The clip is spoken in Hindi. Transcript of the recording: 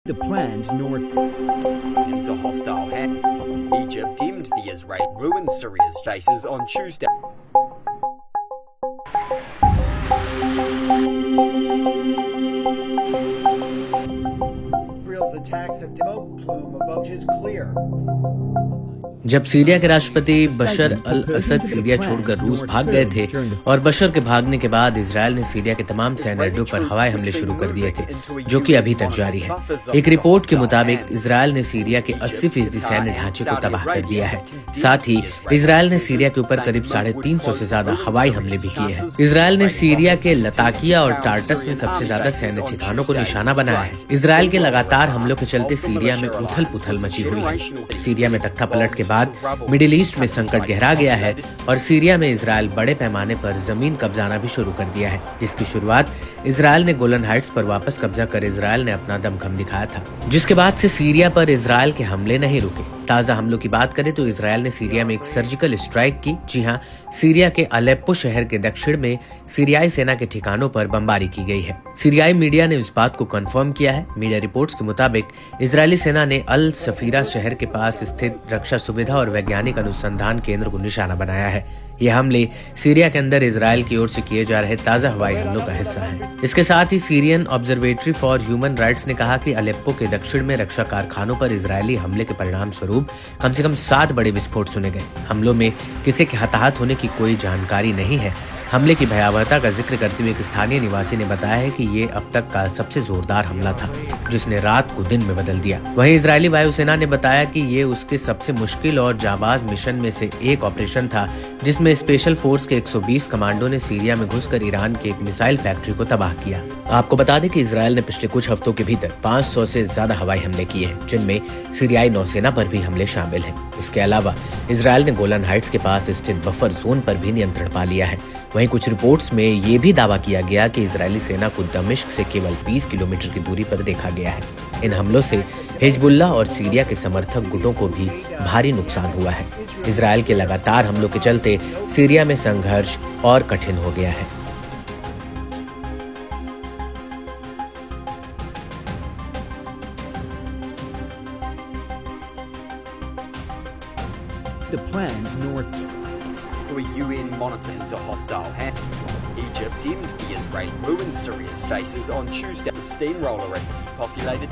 The planned North into hostile hand. Egypt dimmed the Israel ruined Syria's bases on Tuesday. Israel's attacks have smoke plume above is clear. जब सीरिया के राष्ट्रपति बशर अल असद सीरिया छोड़कर रूस भाग गए थे और बशर के भागने के बाद इजरायल ने सीरिया के तमाम सैन्य अड्डों पर हवाई हमले शुरू कर दिए थे, जो कि अभी तक जारी है। एक रिपोर्ट के मुताबिक इजरायल ने सीरिया के 80% सैन्य ढांचे को तबाह कर दिया है। साथ ही इजरायल ने सीरिया के ऊपर करीब 350 से ज्यादा हवाई हमले भी किए हैं। इजरायल ने सीरिया के लताकिया और टार्टस में सबसे ज्यादा सैन्य ठिकानों को निशाना बनाया है। इजरायल के लगातार हमलों के चलते सीरिया में उथल पुथल मची हुई है। सीरिया में तख्ता पलट के बाद मिडिल ईस्ट में संकट गहरा गया है और सीरिया में इजरायल बड़े पैमाने पर जमीन कब्जाना भी शुरू कर दिया है, जिसकी शुरुआत इजरायल ने गोलन हाइट्स पर वापस कब्जा कर इजरायल ने अपना दमखम दिखाया था, जिसके बाद से सीरिया पर इजरायल के हमले नहीं रुके। ताजा हमलों की बात करें तो इजरायल ने सीरिया में एक सर्जिकल स्ट्राइक की। जी हां, सीरिया के अलेप्पो शहर के दक्षिण में सीरियाई सेना के ठिकानों पर बमबारी की गई है। सीरियाई मीडिया ने इस बात को कंफर्म किया है। मीडिया रिपोर्ट्स के मुताबिक इजरायली सेना ने अल सफीरा शहर के पास स्थित रक्षा सुविधा और वैज्ञानिक अनुसंधान केंद्र को निशाना बनाया है। ये हमले सीरिया के अंदर इजरायल की ओर से किए जा रहे ताजा हवाई हमलों का हिस्सा है। इसके साथ ही Syrian observatory for human rights ने कहा कि अलेप्पो के दक्षिण में रक्षा कारखानों पर इजरायली हमले के परिणाम स्वरूप कम से कम 7 बड़े विस्फोट सुने गए। हमलों में किसी के हताहत होने की कोई जानकारी नहीं है। हमले की भयावहता का जिक्र करते हुए एक स्थानीय निवासी ने बताया है कि ये अब तक का सबसे जोरदार हमला था, जिसने रात को दिन में बदल दिया। वहीं इजरायली वायुसेना ने बताया कि ये उसके सबसे मुश्किल और जाबाज मिशन में से एक ऑपरेशन था, जिसमें स्पेशल फोर्स के 120 कमांडो ने सीरिया में घुसकर ईरान की एक मिसाइल फैक्ट्री को तबाह किया। आपको बता दें कि इजरायल ने पिछले कुछ हफ्तों के भीतर 500 से ज्यादा हवाई हमले किए हैं, जिनमें सीरियाई नौसेना पर भी हमले शामिल हैं। इसके अलावा इजरायल ने गोलन हाइट्स के पास स्थित बफर जोन पर भी नियंत्रण पा लिया है। वहीं कुछ रिपोर्ट्स में ये भी दावा किया गया कि इजरायली सेना को दमिश्क से केवल 20 किलोमीटर की दूरी पर देखा गया है। इन हमलों से हिजबुल्लाह और सीरिया के समर्थक गुटों को भी भारी नुकसान हुआ है। इजरायल के लगातार हमलों के चलते सीरिया में संघर्ष और कठिन हो गया है। the planned North A UN monitor into hostile hand. Egypt dimmed the Israel ruined Syria's bases on Tuesday. The steamroller and depopulated